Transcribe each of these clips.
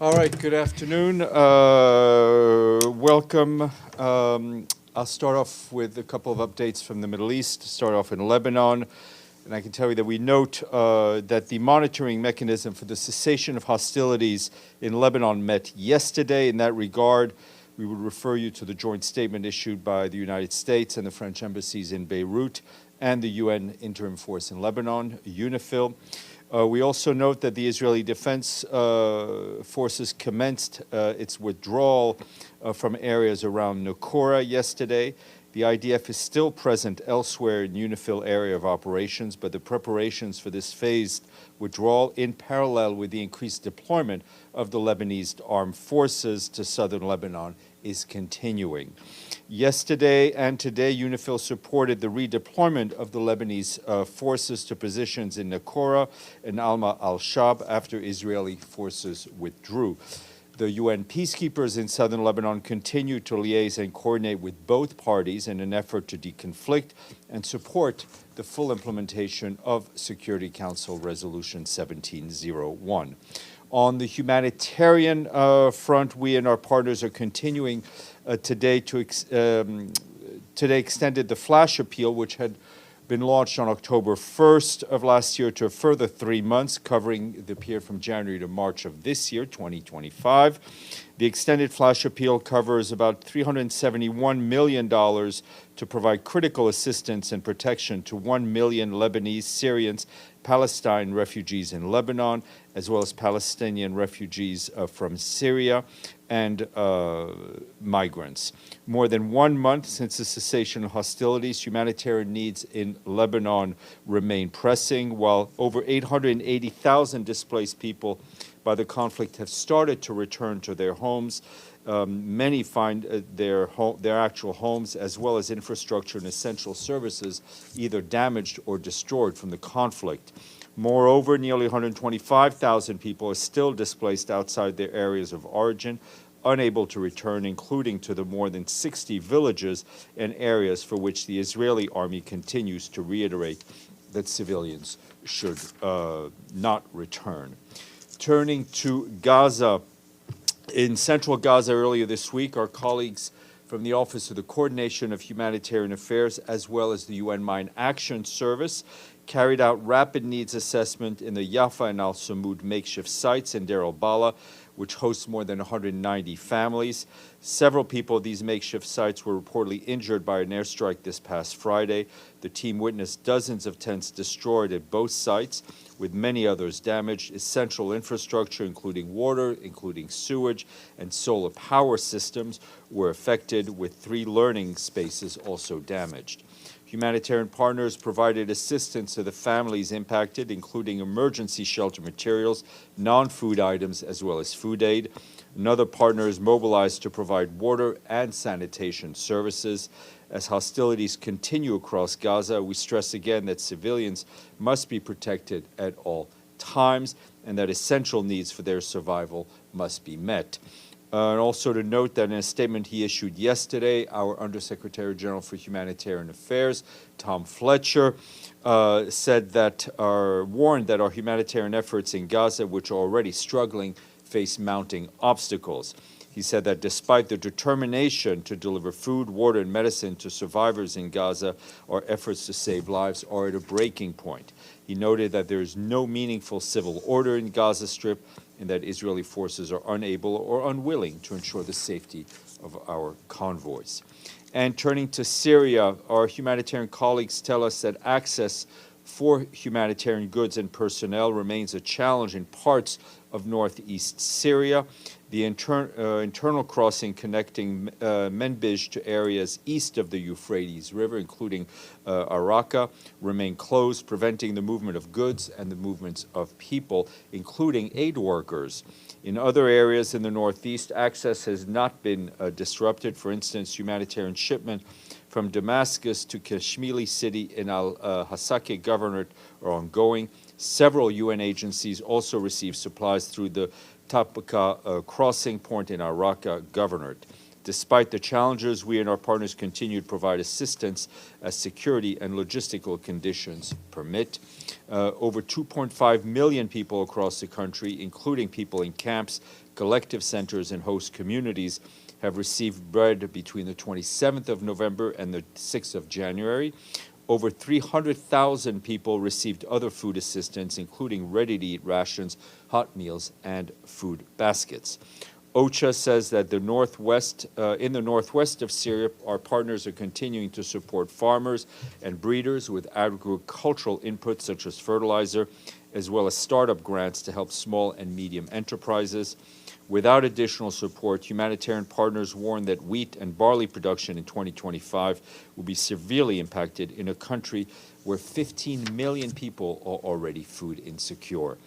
All right, good afternoon. Welcome. I'll start off with a couple of updates from the Middle East, start off in Lebanon. And I can tell you that we note that the monitoring mechanism for the cessation of hostilities in Lebanon met yesterday. In that regard, we would refer you to the joint statement issued by the United States and the French embassies in Beirut and the UN Interim Force in Lebanon, UNIFIL. We also note that the Israeli Defense Forces commenced its withdrawal from areas around Naqoura yesterday. The IDF is still present elsewhere in UNIFIL area of operations, but the preparations for this phased withdrawal in parallel with the increased deployment of the Lebanese Armed Forces to southern Lebanon is continuing. Yesterday and today, UNIFIL supported the redeployment of the Lebanese forces to positions in Naqoura and Alma al-Sha'b after Israeli forces withdrew. The UN peacekeepers in southern Lebanon continue to liaise and coordinate with both parties in an effort to deconflict and support the full implementation of Security Council Resolution 1701. On the humanitarian front, we and our partners are continuing today extended the flash appeal, which had been launched on October 1st of last year, to a further 3 months, covering the period from January to March of this year, 2025. The extended flash appeal covers about $371 million to provide critical assistance and protection to 1 million Lebanese, Syrians, Palestinian refugees in Lebanon, as well as Palestinian refugees from Syria and migrants. More than 1 month since the cessation of hostilities, humanitarian needs in Lebanon remain pressing, while over 880,000 displaced people by the conflict have started to return to their homes. Many find their actual homes, as well as infrastructure and essential services, either damaged or destroyed from the conflict. Moreover, nearly 125,000 people are still displaced outside their areas of origin, unable to return, including to the more than 60 villages and areas for which the Israeli army continues to reiterate that civilians should not return. Turning to Gaza, in central Gaza earlier this week, our colleagues from the Office of the Coordination of Humanitarian Affairs, as well as the UN Mine Action Service, carried out rapid needs assessment in the Yafa and al-Samud makeshift sites in Deir al-Bala, which hosts more than 190 families. Several people at these makeshift sites were reportedly injured by an airstrike this past Friday. The team witnessed dozens of tents destroyed at both sites, with many others damaged. Essential infrastructure, including water, including sewage, and solar power systems, were affected, with 3 learning spaces also damaged. Humanitarian partners provided assistance to the families impacted, including emergency shelter materials, non-food items, as well as food aid. Another partner is mobilized to provide water and sanitation services. As hostilities continue across Gaza, we stress again that civilians must be protected at all times and that essential needs for their survival must be met. And also to note that in a statement he issued yesterday, our Undersecretary General for Humanitarian Affairs, Tom Fletcher, said that warned that our humanitarian efforts in Gaza, which are already struggling, face mounting obstacles. He said that despite the determination to deliver food, water, and medicine to survivors in Gaza, our efforts to save lives are at a breaking point. He noted that there is no meaningful civil order in Gaza Strip and that Israeli forces are unable or unwilling to ensure the safety of our convoys. And turning to Syria, our humanitarian colleagues tell us that access for humanitarian goods and personnel remains a challenge in parts of northeast Syria. The internal crossing connecting Manbij to areas east of the Euphrates River, including Araka, remain closed, preventing the movement of goods and the movements of people, including aid workers. In other areas in the northeast, access has not been disrupted. For instance, humanitarian shipment from Damascus to Kashmili city in al-Hasake Governorate are ongoing. Several UN agencies also receive supplies through the Tapaka crossing point in Araka Governorate. Despite the challenges, we and our partners continue to provide assistance as security and logistical conditions permit. Over 2.5 million people across the country, including people in camps, collective centers, and host communities, have received bread between the 27th of November and the 6th of January. Over 300,000 people received other food assistance, including ready-to-eat rations, hot meals, and food baskets. OCHA says that in the northwest of Syria, our partners are continuing to support farmers and breeders with agricultural inputs such as fertilizer, as well as startup grants to help small and medium enterprises. Without additional support, humanitarian partners warn that wheat and barley production in 2025 will be severely impacted in a country where 15 million people are already food insecure.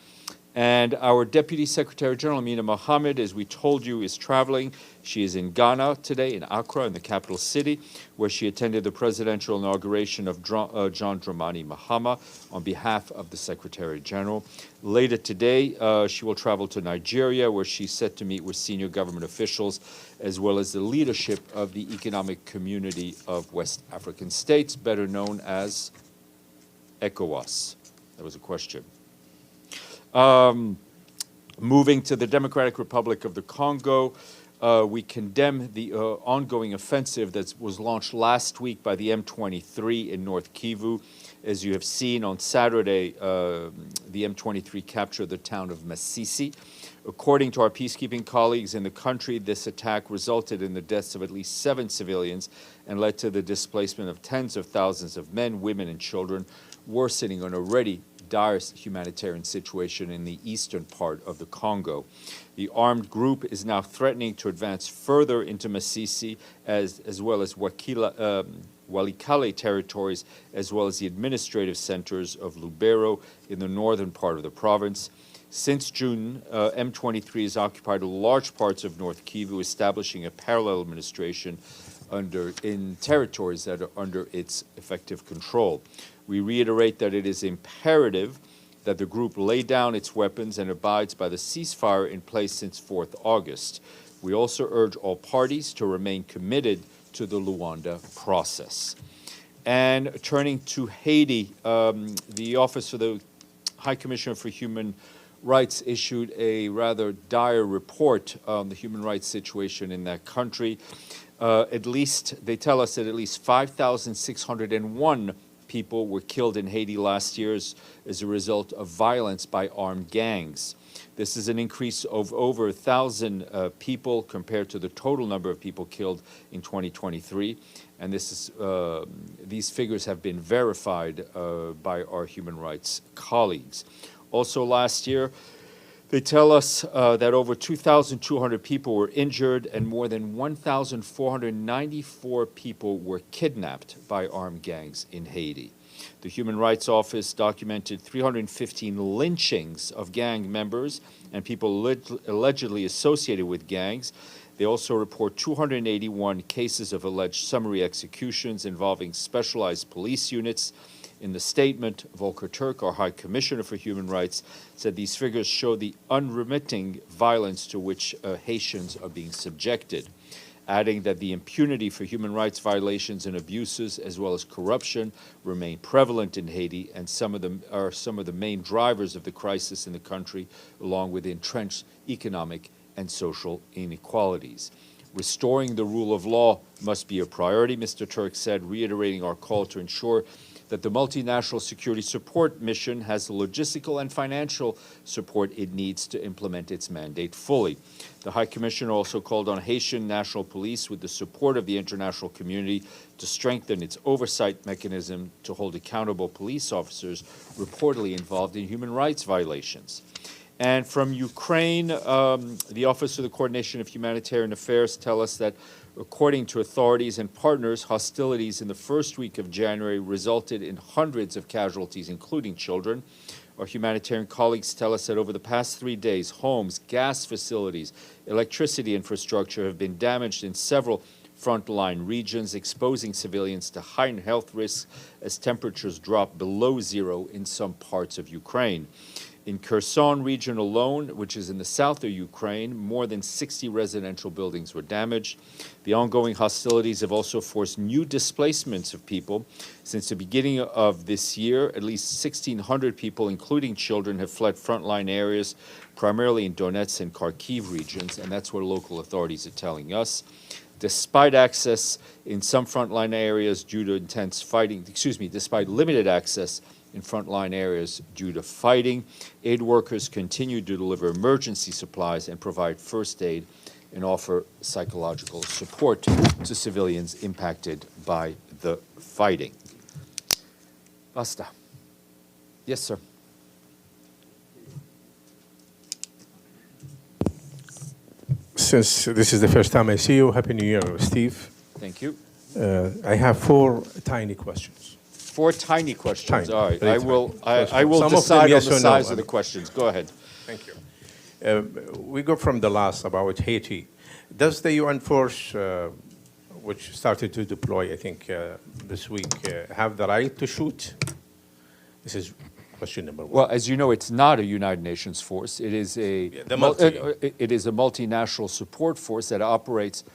And our Deputy Secretary General, Amina Mohammed, as we told you, is traveling. She is in Ghana today, in Accra, in the capital city, where she attended the presidential inauguration of John Dramani Mahama on behalf of the Secretary General. Later today, she will travel to Nigeria, where she's set to meet with senior government officials, as well as the leadership of the Economic Community of West African States, better known as ECOWAS. That was a question. Moving to the Democratic Republic of the Congo, we condemn the ongoing offensive that was launched last week by the M23 in North Kivu. As you have seen on Saturday, the M23 captured the town of Masisi. According to our peacekeeping colleagues in the country, this attack resulted in the deaths of at least 7 civilians and led to the displacement of tens of thousands of men, women, and children, worsening an already dire humanitarian situation in the eastern part of the Congo. The armed group is now threatening to advance further into Masisi as well as Walikale territories, as well as the administrative centers of Lubero in the northern part of the province. Since June, M23 has occupied large parts of North Kivu, establishing a parallel administration in territories that are under its effective control. We reiterate that it is imperative that the group lay down its weapons and abides by the ceasefire in place since 4th August. We also urge all parties to remain committed to the Luanda process. And turning to Haiti, the Office of the High Commissioner for Human Rights issued a rather dire report on the human rights situation in that country. They tell us that at least 5,601 people were killed in Haiti last year as a result of violence by armed gangs. This is an increase of over 1,000 people compared to the total number of people killed in 2023. And these figures have been verified by our human rights colleagues. Also last year, they tell us that over 2,200 people were injured and more than 1,494 people were kidnapped by armed gangs in Haiti. The Human Rights Office documented 315 lynchings of gang members and people allegedly associated with gangs. They also report 281 cases of alleged summary executions involving specialized police units. In the statement, Volker Turk, our High Commissioner for Human Rights, said these figures show the unremitting violence to which Haitians are being subjected, adding that the impunity for human rights violations and abuses, as well as corruption, remain prevalent in Haiti, and some of them are some of the main drivers of the crisis in the country, along with entrenched economic and social inequalities. Restoring the rule of law must be a priority, Mr. Turk said, reiterating our call to ensure that the multinational security support mission has the logistical and financial support it needs to implement its mandate fully. The High Commissioner also called on Haitian National Police, with the support of the international community, to strengthen its oversight mechanism to hold accountable police officers reportedly involved in human rights violations. And from Ukraine, the Office of the Coordination of Humanitarian Affairs tell us that, according to authorities and partners, hostilities in the first week of January resulted in hundreds of casualties, including children. Our humanitarian colleagues tell us that over the past 3 days, homes, gas facilities, electricity infrastructure have been damaged in several frontline regions, exposing civilians to heightened health risks as temperatures drop below zero in some parts of Ukraine. In Kherson region alone, which is in the south of Ukraine, more than 60 residential buildings were damaged. The ongoing hostilities have also forced new displacements of people. Since the beginning of this year, at least 1,600 people, including children, have fled frontline areas, primarily in Donetsk and Kharkiv regions, and that's what local authorities are telling us. Despite access in some frontline areas due to intense fighting, despite limited access in frontline areas due to fighting, aid workers continue to deliver emergency supplies and provide first aid and offer psychological support to civilians impacted by the fighting. Basta. Yes, sir. Since this is the first time I see you, Happy New Year, Steve. Thank you. I have 4 tiny questions. 4 tiny questions. Tiny, All right. very I will Some of them decide yes on the or no. size of the questions. Go ahead. Thank you. We go from the last about Haiti. Does the UN force, which started to deploy, I think, this week, have the right to shoot? This is question number 1. Well, as you know, it's not a United Nations force. It is it is a multinational support force that operates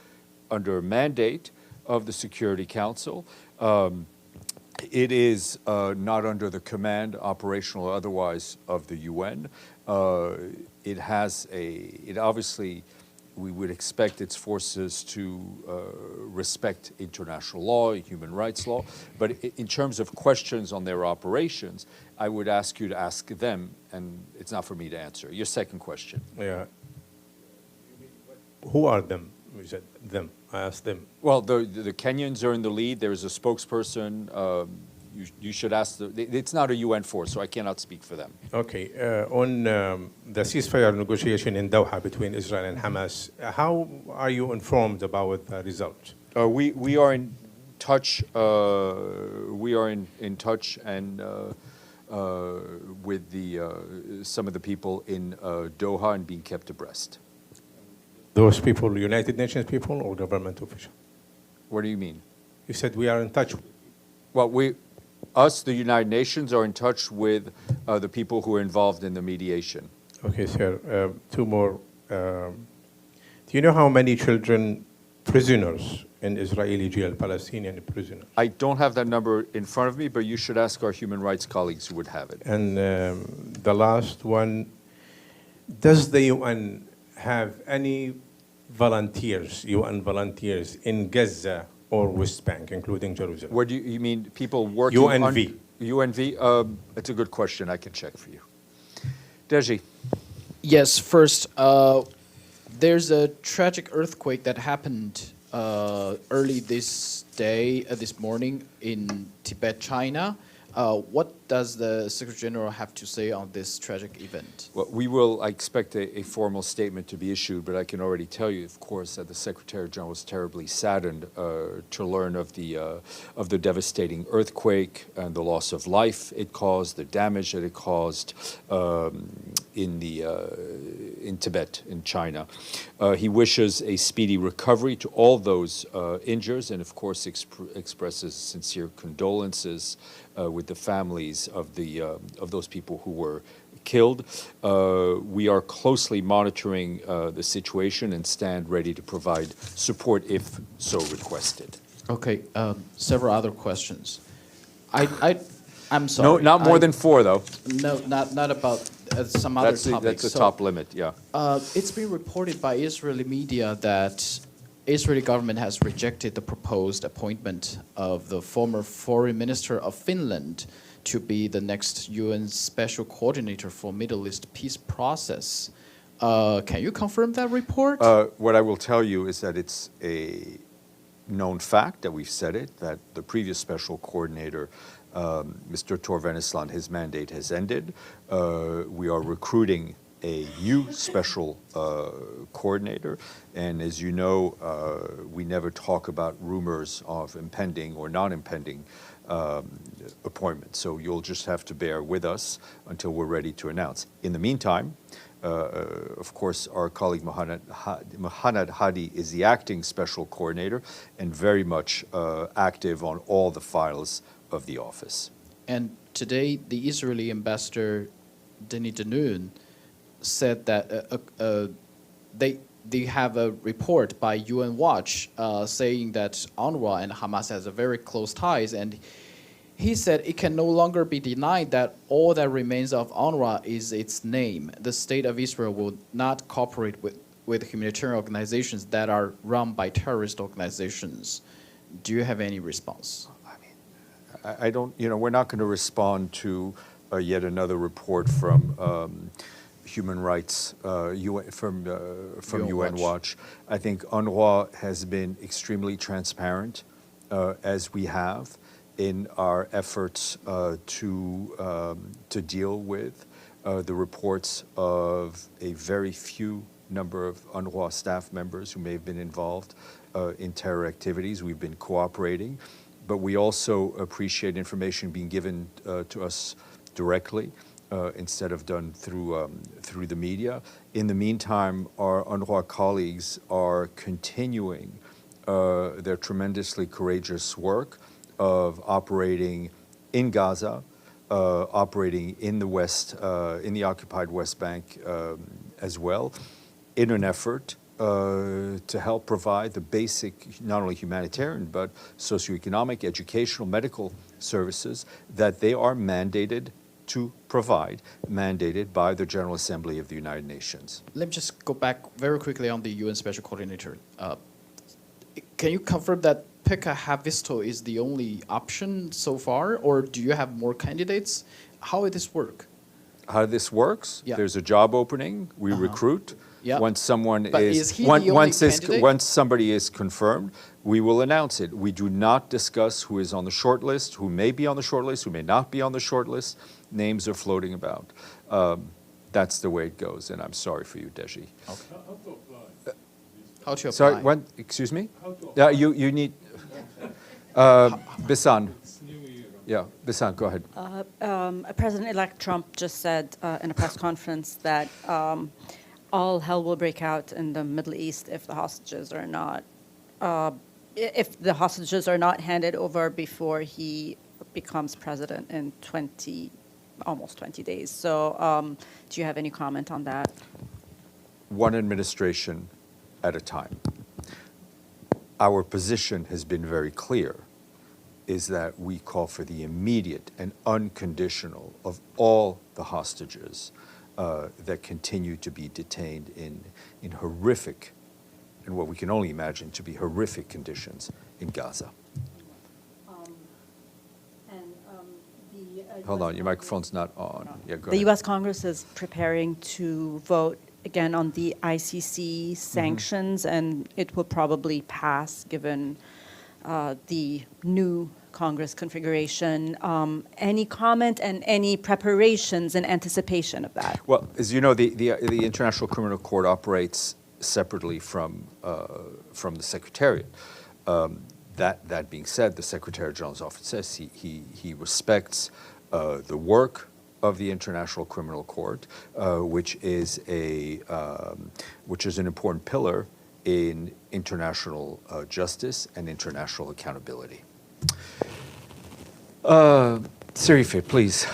under a mandate of the Security Council. It is not under the command, operational or otherwise, of the UN. It obviously, we would expect its forces to respect international law, human rights law. But in terms of questions on their operations, I would ask you to ask them, and it's not for me to answer. Your second question. Yeah. Who are them? You said them. I asked them. Well, the Kenyans are in the lead. There's a spokesperson. You should ask. It's not a UN force, so I cannot speak for them. Okay. On the ceasefire negotiation in Doha between Israel and Hamas, how are you informed about the result? We are in touch. We are in touch and with some of the people in Doha and being kept abreast. Those people, United Nations people or government officials? What do you mean? You said we are in touch. Well, the United Nations, are in touch with the people who are involved in the mediation. Okay, sir. 2 more. Do you know how many children, prisoners in Israeli jail, Palestinian prisoners? I don't have that number in front of me, but you should ask our human rights colleagues who would have it. And the last one, does the UN have any volunteers, UN volunteers in Gaza or West Bank, including Jerusalem? What do you mean, people working UNV. UNV? It's a good question. I can check for you. Deji. Yes, first, there's a tragic earthquake that happened early this morning in Tibet, China. What does the Secretary General have to say on this tragic event? Well, I expect a formal statement to be issued, but I can already tell you, of course, that the Secretary General was terribly saddened to learn of the devastating earthquake and the loss of life it caused, the damage that it caused in Tibet, in China. He wishes a speedy recovery to all those injured, and of course expresses sincere condolences with the families of those people who were killed. We are closely monitoring the situation and stand ready to provide support if so requested. Okay, several other questions. I'm sorry. No, not more than 4, though. No, not about some other topics. That's the top limit, yeah. It's been reported by Israeli media that Israeli government has rejected the proposed appointment of the former foreign minister of Finland to be the next UN special coordinator for Middle East peace process. Can you confirm that report? What I will tell you is that it's a known fact that we've said it, that the previous special coordinator, Mr. Tor Vennesland, his mandate has ended. We are recruiting a new special coordinator, and as you know, we never talk about rumors of impending or non-impending appointments. So you'll just have to bear with us until we're ready to announce. In the meantime, of course, our colleague Mohanad Hadi is the acting special coordinator and very much active on all the files of the office. And today, the Israeli ambassador Denis Denoon, said that they have a report by UN Watch saying that UNRWA and Hamas has a very close ties, and he said it can no longer be denied that all that remains of UNRWA is its name. The state of Israel will not cooperate with humanitarian organizations that are run by terrorist organizations. Do you have any response? I don't, we're not going to respond to yet another report from human rights, from UN Watch. I think UNRWA has been extremely transparent, as we have, in our efforts to deal with the reports of a very few number of UNRWA staff members who may have been involved in terror activities. We've been cooperating, but we also appreciate information being given to us directly instead of done through the media. In the meantime, our UNRWA colleagues are continuing their tremendously courageous work of operating in Gaza, operating in the West, in the occupied West Bank as well, in an effort to help provide the basic, not only humanitarian, but socioeconomic, educational, medical services that they are mandated to provide, mandated by the General Assembly of the United Nations. Let me just go back very quickly on the UN Special Coordinator. Can you confirm that Pekka Haavisto is the only option so far, or do you have more candidates? How would this work? How this works? Yeah. There's a job opening. We recruit. Yeah. Once someone But is he the only candidate? once somebody is confirmed, we will announce it. We do not discuss who is on the short list, who may be on the short list, who may not be on the short list. Names are floating about. That's the way it goes, and I'm sorry for you, Deji. Okay. How to apply? Sorry, when? Excuse me? You need. Bisan. Yeah, Bisan, go ahead. President-elect Trump just said in a press conference that all hell will break out in the Middle East if the hostages are not handed over before he becomes president in almost 20 days. So, do you have any comment on that? One administration at a time. Our position has been very clear, is that we call for the immediate and unconditional of all the hostages that continue to be detained in horrific, and what we can only imagine to be horrific conditions in Gaza. Hold on, your microphone's not on. Yeah, go The ahead. U.S. Congress is preparing to vote again on the ICC sanctions, and it will probably pass given the new Congress configuration. Any comment and any preparations in anticipation of that? Well, as you know, the International Criminal Court operates separately from the Secretariat. That being said, the Secretary General's office says he respects the work of the International Criminal Court, which is an important pillar in international justice and international accountability. Serife, please.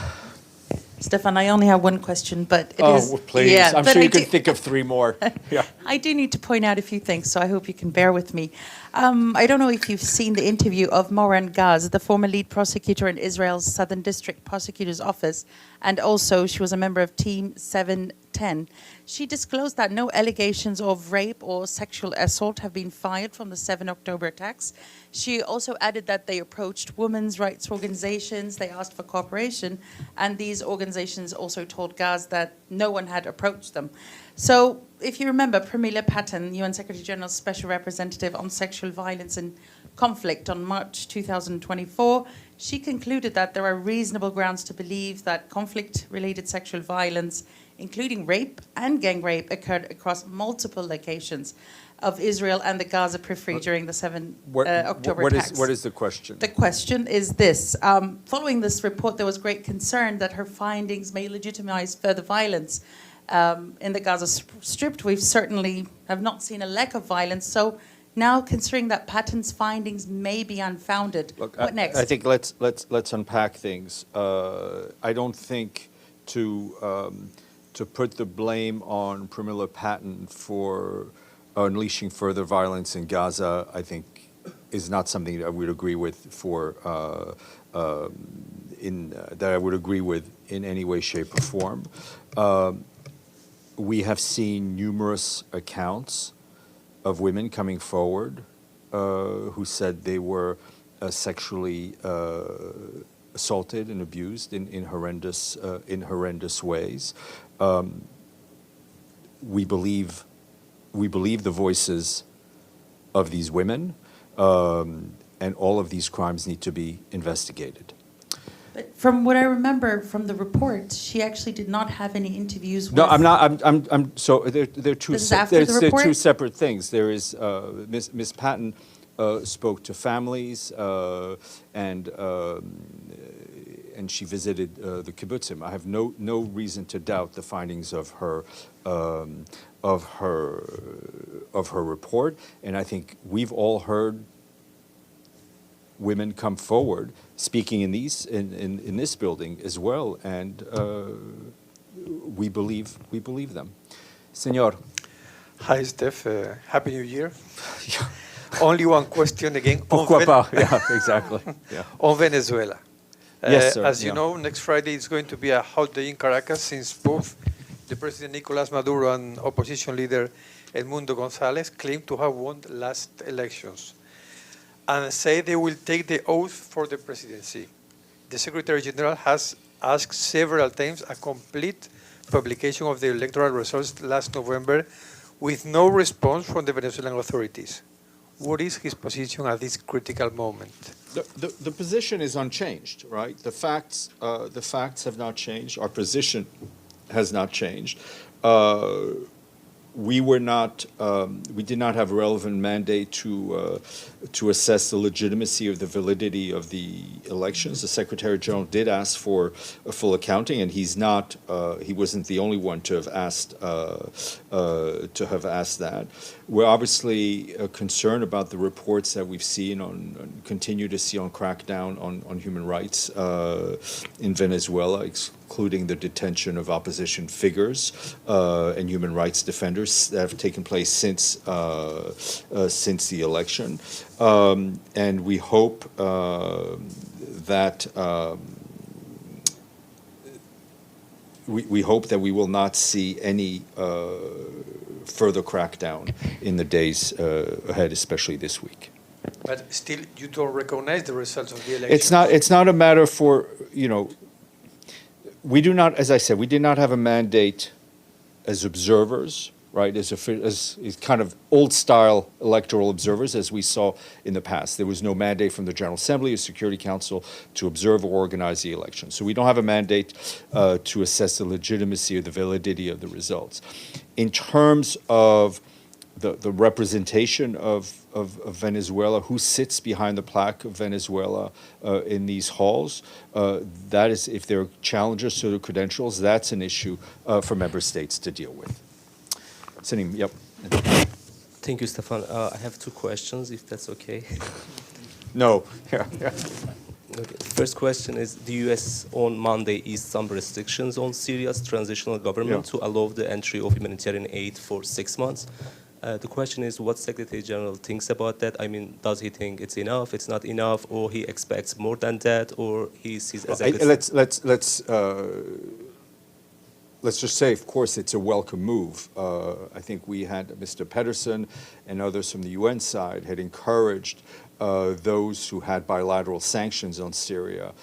Stéphane, I only have one question, but it is... Oh, please. Yeah, I'm but sure I you can do- think of three more. Yeah. I do need to point out a few things, so I hope you can bear with me. I don't know if you've seen the interview of Moran Gaz, the former lead prosecutor in Israel's Southern District Prosecutor's Office, and also she was a member of Team 710. She disclosed that no allegations of rape or sexual assault have been fired from the 7 October attacks. She also added that they approached women's rights organizations, they asked for cooperation, and these organizations also told Gaz that no one had approached them. So, if you remember, Pramila Patten, UN Secretary General's Special Representative on Sexual Violence and Conflict on March 2024, she concluded that there are reasonable grounds to believe that conflict-related sexual violence, including rape and gang rape, occurred across multiple locations of Israel and the Gaza periphery during the 7 October attacks. What is the question? The question is this. Following this report, there was great concern that her findings may legitimize further violence. In the Gaza Strip, we've certainly have not seen a lack of violence. So now, considering that Patton's findings may be unfounded, Look, what next? I think let's unpack things. I don't think to put the blame on Pramila Patten for unleashing further violence in Gaza, I think, is not something that I would agree with that I would agree with in any way, shape, or form. We have seen numerous accounts of women coming forward who said they were sexually assaulted and abused in horrendous ways. We believe the voices of these women, and all of these crimes need to be investigated. But from what I remember from the report, she actually did not have any interviews with... No, I'm not. So they're two. This is after the They're two report? separate things. There is Ms. Patten spoke to families and she visited the kibbutzim. I have no reason to doubt the findings of her report, and I think we've all heard women come forward speaking in this building as well, and we believe them. Senor. Hi, Steph. Happy New Year. Only one question again. Pourquoi pas? Yeah, exactly. Yeah. On Venezuela. Yes, sir. As you know, next Friday is going to be a hot day in Caracas since both the President Nicolas Maduro and opposition leader Edmundo González claim to have won the last elections and say they will take the oath for the presidency. The Secretary General has asked several times a complete publication of the electoral results last November with no response from the Venezuelan authorities. What is his position at this critical moment? The position is unchanged, right? The facts have not changed. Our position has not changed. We did not have a relevant mandate to assess the legitimacy of the validity of the elections. The Secretary General did ask for a full accounting, and he wasn't the only one to have asked that. We're obviously concerned about the reports that we've seen continue to see on crackdown on human rights in Venezuela, including the detention of opposition figures and human rights defenders that have taken place since the election. And we hope that we hope that we will not see any further crackdown in the days ahead, especially this week. But still, you don't recognize the results of the election. It's not a matter for, we do not, as I said, we did not have a mandate as observers, right, as kind of old-style electoral observers, as we saw in the past. There was no mandate from the General Assembly or Security Council to observe or organize the election. So we don't have a mandate to assess the legitimacy or the validity of the results. In terms of the representation of Venezuela, who sits behind the plaque of Venezuela in these halls, that is, if there are challenges to the credentials, that's an issue for member states to deal with. Salim, yep. Thank you, Stéphane. I have two questions, if that's okay. No. Yeah. Okay. First question is, the U.S. on Monday eased some restrictions on Syria's transitional government to allow the entry of humanitarian aid for 6 months. The question is what Secretary General thinks about that. I mean, does he think it's enough, it's not enough, or he expects more than that, or he sees as a Let's just say, of course, it's a welcome move. I think we had Mr. Pedersen and others from the UN side had encouraged those who had bilateral sanctions on Syria,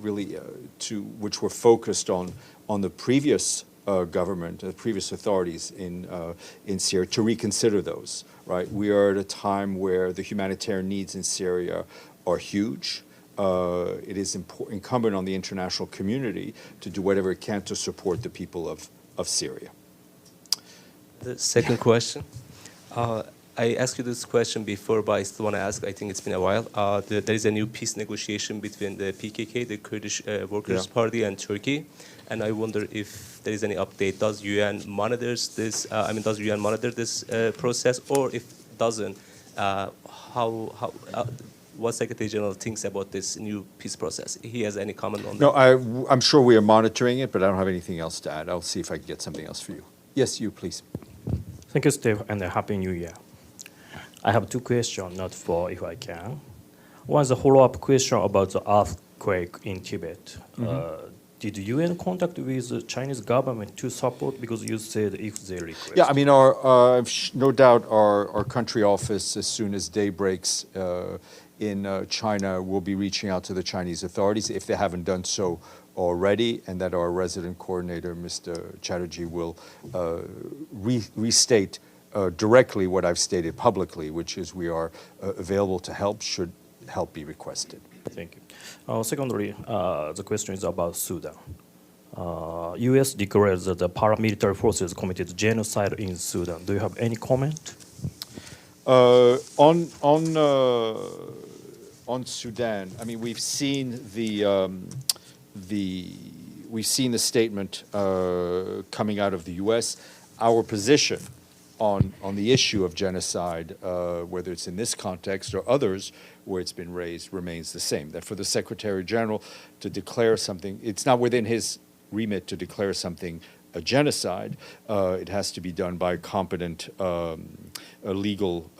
which were focused on the previous government, the previous authorities in Syria, to reconsider those. Right, we are at a time where the humanitarian needs in Syria are huge. It is incumbent on the international community to do whatever it can to support the people of Syria. The second question. I asked you this question before, but I still want to ask. I think it's been a while. There is a new peace negotiation between the PKK, the Kurdish Workers' Party, and Turkey, and I wonder if there is any update. Does UN monitor this? Does UN monitor this process, or if it doesn't, how what Secretary General thinks about this new peace process. He has any comment on that? No, I'm sure we are monitoring it, but I don't have anything else to add. I'll see if I can get something else for you. Yes, you, please. Thank you, Steve, and Happy New Year. I have two questions, not four, if I can. One is a follow-up question about the earthquake in Tibet. Did you in contact with the Chinese government to support? Because you said if they request. Yeah, I mean, no doubt our country office, as soon as day breaks in China, will be reaching out to the Chinese authorities if they haven't done so already, and that our resident coordinator, Mr. Chatterjee, will restate directly what I've stated publicly, which is we are available to help should help be requested. Thank you. Secondly, the question is about Sudan. U.S. declares that the paramilitary forces committed genocide in Sudan. Do you have any comment? On Sudan, I mean, we've seen the statement coming out of the U.S. Our position on the issue of genocide, whether it's in this context or others where it's been raised, remains the same. That for the Secretary General to declare something, it's not within his remit to declare something a genocide. It has to be done by competent legal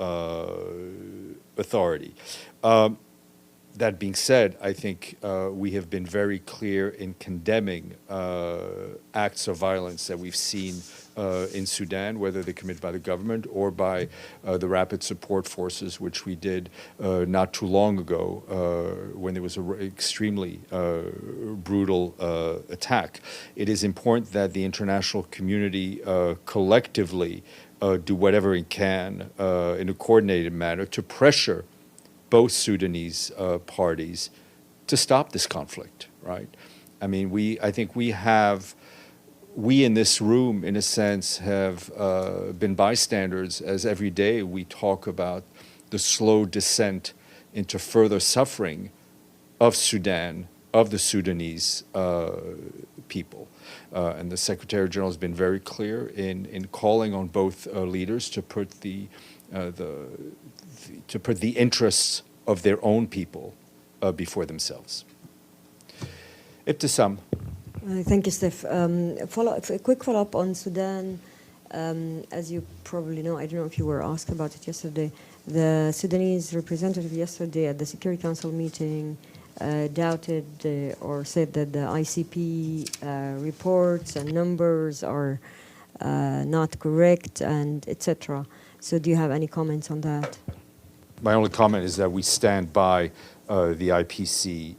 authority. That being said, I think we have been very clear in condemning acts of violence that we've seen in Sudan, whether they're committed by the government or by the rapid support forces, which we did not too long ago when there was an extremely brutal attack. It is important that the international community collectively do whatever it can in a coordinated manner to pressure both Sudanese parties to stop this conflict, right? I mean, I think we in this room, in a sense, have been bystanders as every day we talk about the slow descent into further suffering of Sudan, of the Sudanese people. And the Secretary General has been very clear in calling on both leaders to put the interests of their own people before themselves. Ibtisam. Thank you, Steph. A quick follow-up on Sudan. As you probably know, I don't know if you were asked about it yesterday, the Sudanese representative yesterday at the Security Council meeting doubted or said that the ICP reports and numbers are not correct, and etc. So do you have any comments on that? My only comment is that we stand by the IPC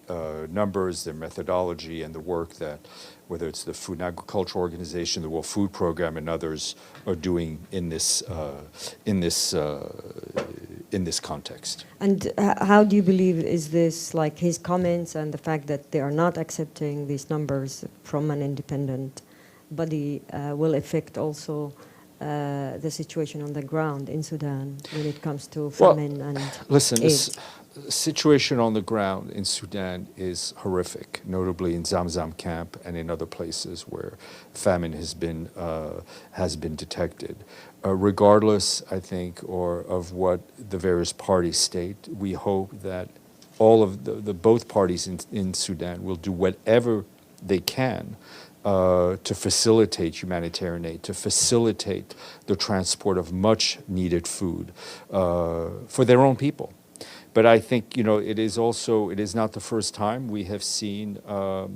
numbers, their methodology, and the work that, whether it's the Food and Agriculture Organization, the World Food Program, and others are doing in this context. And how do you believe is this, like his comments and the fact that they are not accepting these numbers from an independent body will affect also the situation on the ground in Sudan when it comes to famine and listen, aid? The situation on the ground in Sudan is horrific, notably in Zamzam camp and in other places where famine has been detected. Regardless, I think, of what the various parties state, we hope that all of the both parties in Sudan will do whatever they can to facilitate humanitarian aid, to facilitate the transport of much needed food for their own people. But I think, it is not the first time we have seen a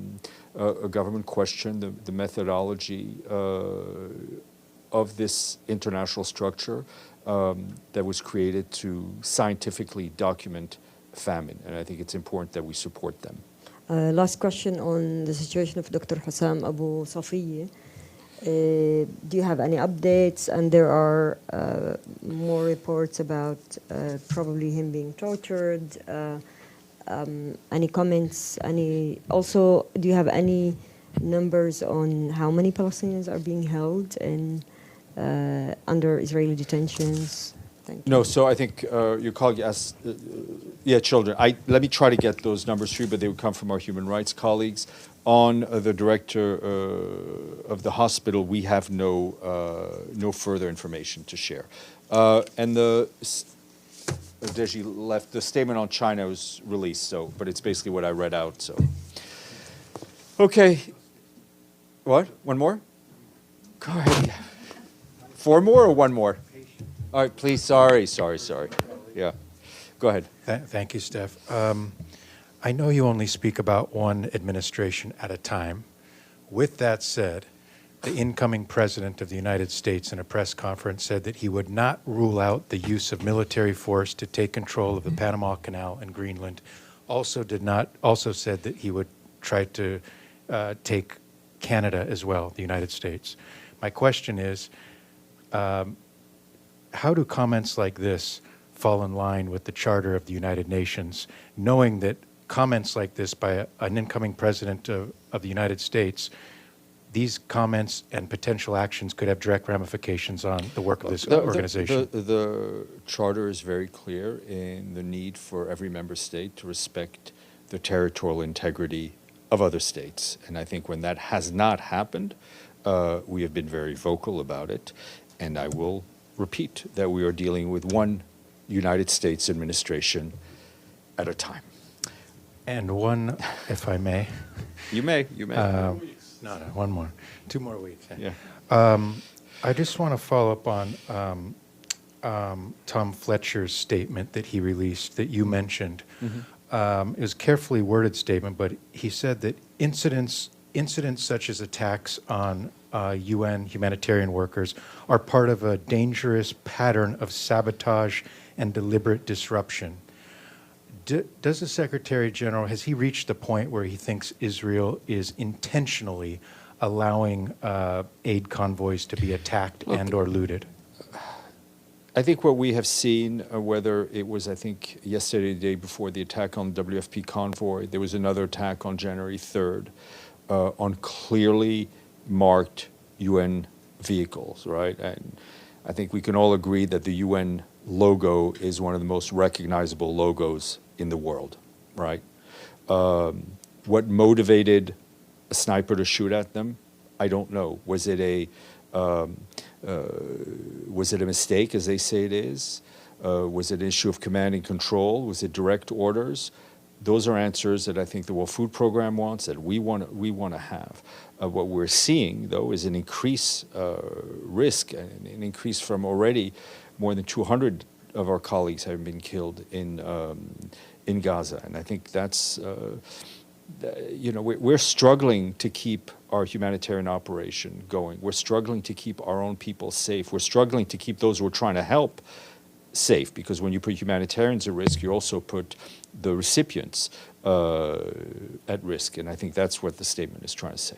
government question the methodology of this international structure that was created to scientifically document famine. And I think it's important that we support them. Last question on the situation of Dr. Hussam Abu Safiyyeh. Do you have any updates? And there are more reports about probably him being tortured. Any comments? Also, do you have any numbers on how many Palestinians are being held under Israeli detentions? Thank you. No, so I think your colleague asked, children. Let me try to get those numbers for you, but they would come from our human rights colleagues. On the director of the hospital, we have no further information to share. And Deji left, the statement on China was released, so, but it's basically what I read out, so. Okay. What? One more? Go ahead. 4 more or 1 more? All right, please, sorry. Yeah. Go ahead. Thank you, Steph. I know you only speak about one administration at a time. With that said, the incoming president of the United States in a press conference said that he would not rule out the use of military force to take control of the Panama Canal and Greenland. Also said that he would try to take Canada as well, the United States. My question is, how do comments like this fall in line with the Charter of the United Nations, knowing that comments like this by an incoming president of the United States, these comments and potential actions could have direct ramifications on the work of this organization? The Charter is very clear in the need for every member state to respect the territorial integrity of other states. And I think when that has not happened, we have been very vocal about it. And I will repeat that we are dealing with one United States administration at a time. And one, if I may. You may. No, 1 more. 2 more weeks. Yeah. I just want to follow up on Tom Fletcher's statement that he released that you mentioned. Mm-hmm. It was a carefully worded statement, but he said that incidents such as attacks on UN humanitarian workers are part of a dangerous pattern of sabotage and deliberate disruption. Does the Secretary General, has he reached the point where he thinks Israel is intentionally allowing aid convoys to be attacked and or looted? I think what we have seen, whether it was, I think, yesterday, the day before the attack on the WFP convoy, there was another attack on January 3rd on clearly marked UN vehicles, right? And I think we can all agree that the UN logo is one of the most recognizable logos in the world, right? What motivated a sniper to shoot at them? I don't know. Was it a mistake, as they say it is? Was it an issue of command and control? Was it direct orders? Those are answers that I think the World Food Program wants, that we want to have. What we're seeing, though, is an increased risk, an increase from already more than 200 of our colleagues having been killed in Gaza, and I think that's we're struggling to keep our humanitarian operation going. We're struggling to keep our own people safe. We're struggling to keep those we're trying to help safe, because when you put humanitarians at risk, you also put the recipients at risk, and I think that's what the statement is trying to say.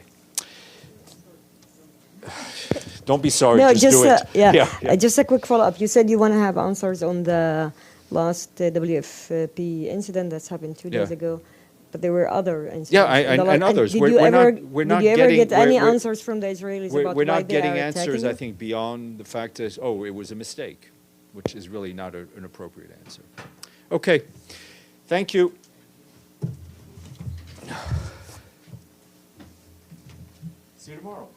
Don't be sorry, No, just do it. Yeah. Just a quick follow-up. You said you want to have answers on the last WFP incident that's happened 2 days ago, but there were other incidents. Yeah, and others. Did you ever get any answers from the Israelis about we're why not they getting are answers, attacking I you? think, beyond the fact that, it was a mistake, which is really not an appropriate answer. Okay. Thank you. See you tomorrow.